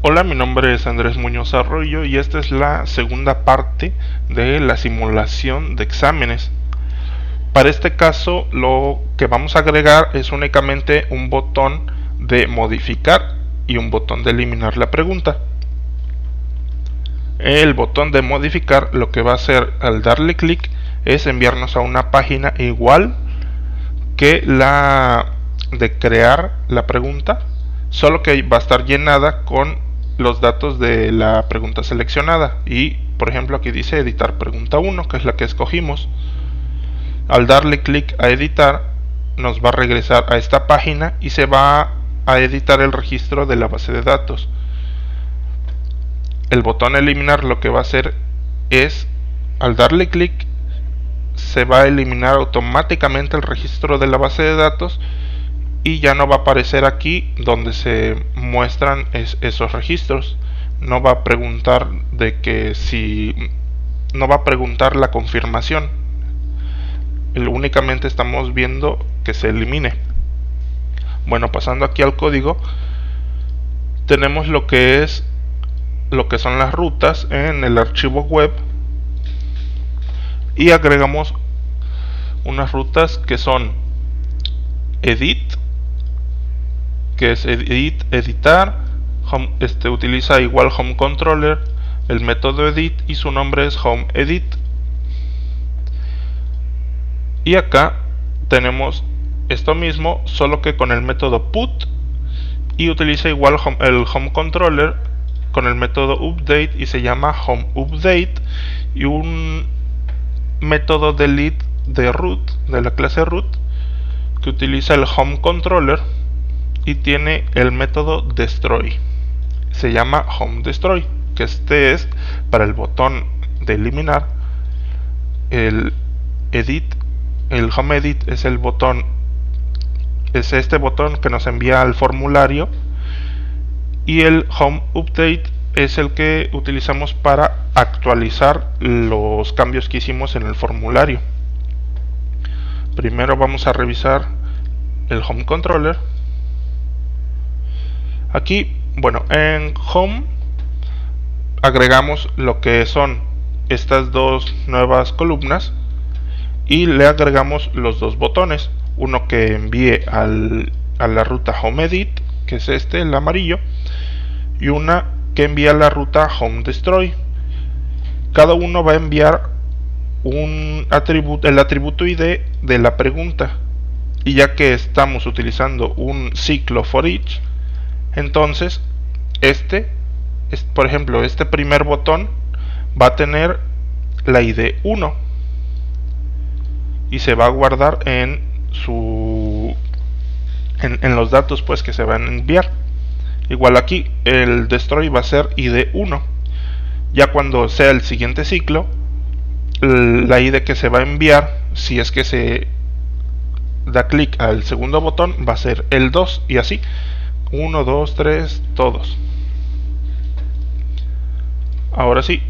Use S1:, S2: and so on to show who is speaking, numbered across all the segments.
S1: Hola, mi nombre es Andrés Muñoz Arroyo y esta es la segunda parte de la simulación de exámenes. Para este caso, lo que vamos a agregar es únicamente un botón de modificar y un botón de eliminar la pregunta. El botón de modificar lo que va a hacer al darle clic es enviarnos a una página igual que la de crear la pregunta, solo que va a estar llenada con los datos de la pregunta seleccionada. Y por ejemplo aquí dice editar pregunta 1, que es la que escogimos. Al darle clic a editar nos va a regresar a esta página y se va a editar el registro de la base de datos. El botón eliminar lo que va a hacer es, al darle clic, se va a eliminar automáticamente el registro de la base de datos y ya no va a aparecer aquí donde se muestran esos registros. No va a preguntar de que si no va a preguntar la confirmación. Únicamente estamos viendo que se elimine. Bueno, pasando aquí al código, tenemos lo que son las rutas en el archivo web y agregamos unas rutas que son edit, que es editar, utiliza igual home controller, el método edit y su nombre es home edit. Y acá tenemos esto mismo, solo que con el método put, y utiliza igual el home controller con el método update y se llama home update, y un método delete de root, de la clase root, que utiliza el home controller y tiene el método destroy, se llama home destroy, que este es para el botón de eliminar. El home edit es el botón, es este botón que nos envía al formulario, y el home update es el que utilizamos para actualizar los cambios que hicimos en el formulario. Primero vamos a revisar el home controller. Aquí, bueno, en home agregamos lo que son estas dos nuevas columnas y le agregamos los dos botones, uno que envíe a la ruta home edit, que es el amarillo, y una que envía a la ruta home destroy. Cada uno va a enviar un atributo, el atributo ID de la pregunta, y ya que estamos utilizando un ciclo for each, entonces por ejemplo, este primer botón va a tener la ID 1 y se va a guardar en los datos pues que se van a enviar. Igual aquí el destroy va a ser ID 1. Ya cuando sea el siguiente ciclo, la ID que se va a enviar, si es que se da clic al segundo botón, va a ser el 2, y así 1, 2, 3, todos. Ahora sí,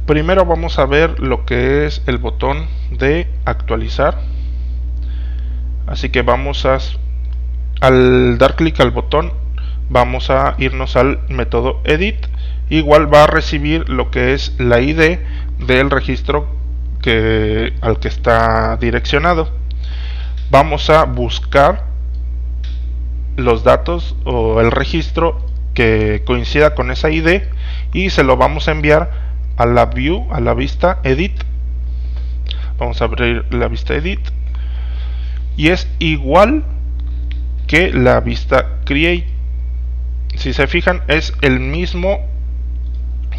S1: primero vamos a ver lo que es el botón de actualizar. Así que al dar clic al botón, vamos a irnos al método edit. Igual va a recibir lo que es la ID del registro al que está direccionado. Vamos a buscar los datos o el registro que coincida con esa ID y se lo vamos a enviar a la view, a la vista edit. Vamos a abrir la vista edit y es igual que la vista create. Si se fijan, es el mismo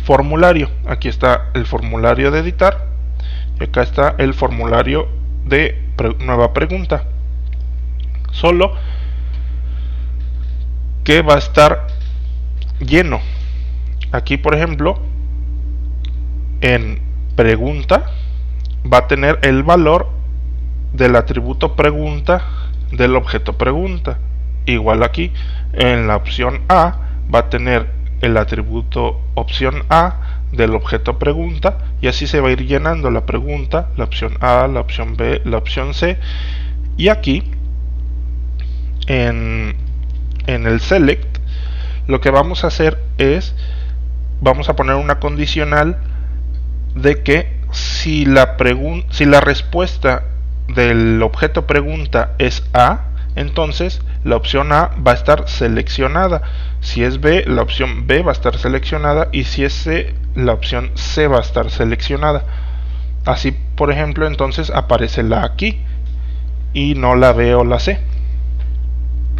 S1: formulario. Aquí está el formulario de editar y acá está el formulario de nueva pregunta, solo que va a estar lleno. Aquí por ejemplo en pregunta va a tener el valor del atributo pregunta del objeto pregunta. Igual aquí en la opción A va a tener el atributo opción A del objeto pregunta, y así se va a ir llenando la pregunta, la opción A, la opción B, la opción C. Y aquí en en el select, lo que vamos a hacer es, vamos a poner una condicional de que si la respuesta del objeto pregunta es A, entonces la opción A va a estar seleccionada. Si es B, la opción B va a estar seleccionada, y si es C, la opción C va a estar seleccionada. Así, por ejemplo, entonces aparece la A aquí y no la B o la C.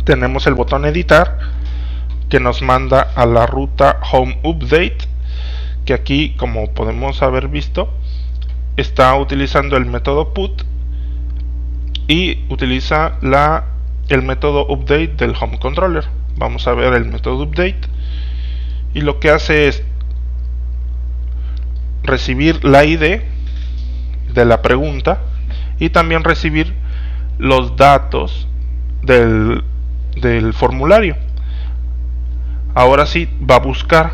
S1: Tenemos el botón editar, que nos manda a la ruta home update, que aquí, como podemos haber visto, está utilizando el método put y utiliza el método update del home controller. Vamos a ver el método update, y lo que hace es recibir la ID de la pregunta y también recibir los datos del formulario. Ahora sí va a buscar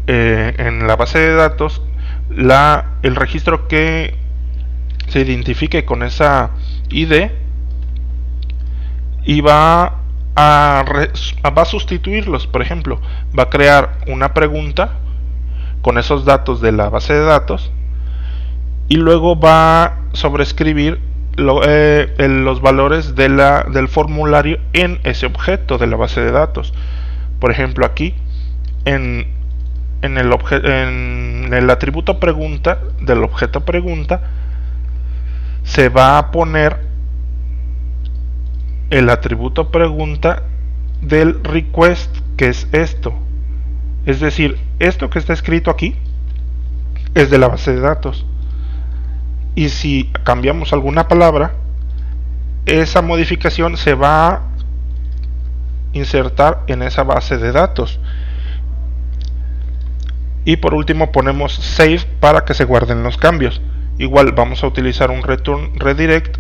S1: en la base de datos el registro que se identifique con esa ID, y va a sustituirlos. Por ejemplo, va a crear una pregunta con esos datos de la base de datos, y luego va a sobreescribir los valores del formulario en ese objeto de la base de datos. Por ejemplo, aquí en el atributo pregunta del objeto pregunta se va a poner el atributo pregunta del request, que es esto. Es decir, esto que está escrito aquí es de la base de datos, y si cambiamos alguna palabra, esa modificación se va a insertar en esa base de datos. Y por último ponemos save para que se guarden los cambios. Igual vamos a utilizar un return redirect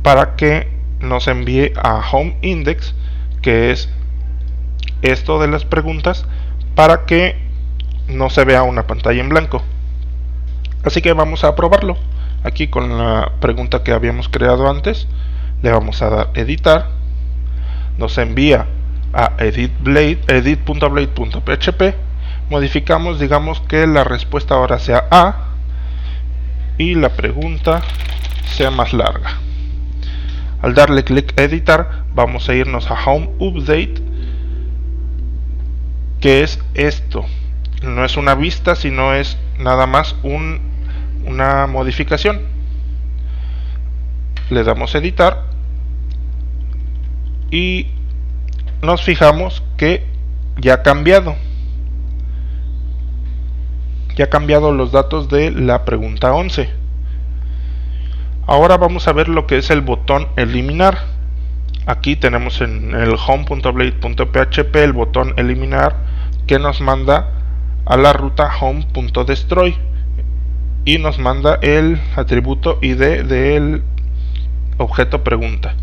S1: para que nos envíe a home index, que es esto de las preguntas, para que no se vea una pantalla en blanco. Así que vamos a probarlo. Aquí con la pregunta que habíamos creado antes, le vamos a dar editar, nos envía a edit.blade.php, modificamos, digamos que la respuesta ahora sea A y la pregunta sea más larga. Al darle clic a editar, vamos a irnos a home update, que es esto. No es una vista, sino es nada más una modificación. Le damos a editar y nos fijamos que ya ha cambiado los datos de la pregunta 11. Ahora vamos a ver lo que es el botón eliminar. Aquí tenemos en el home.blade.php el botón eliminar, que nos manda a la ruta home.destroy y nos manda el atributo ID del objeto pregunta.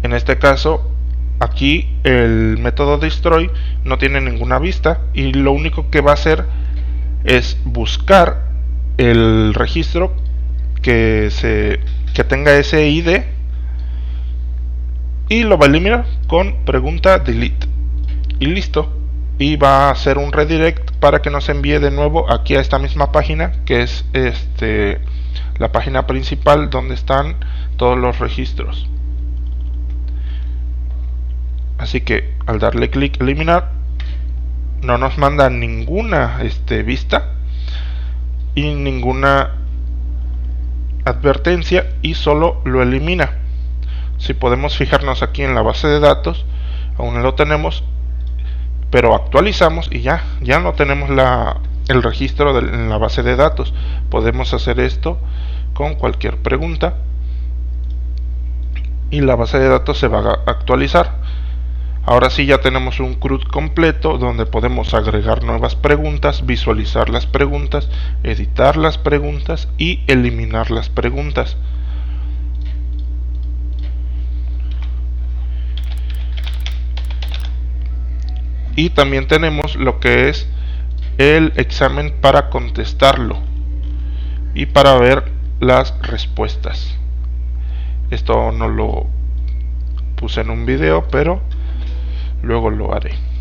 S1: En este caso, aquí el método destroy no tiene ninguna vista, y lo único que va a hacer es buscar el registro que tenga ese ID y lo va a eliminar con pregunta delete, y listo. Y va a hacer un redirect para que nos envíe de nuevo aquí a esta misma página, que es la página principal donde están todos los registros. Así que al darle clic eliminar, no nos manda ninguna vista y ninguna advertencia, y solo lo elimina. Si podemos fijarnos aquí en la base de datos, aún no lo tenemos, pero actualizamos y ya no tenemos el registro en la base de datos. Podemos hacer esto con cualquier pregunta y la base de datos se va a actualizar. Ahora sí ya tenemos un CRUD completo donde podemos agregar nuevas preguntas, visualizar las preguntas, editar las preguntas y eliminar las preguntas. Y también tenemos lo que es el examen para contestarlo y para ver las respuestas. Esto no lo puse en un video, pero luego lo haré.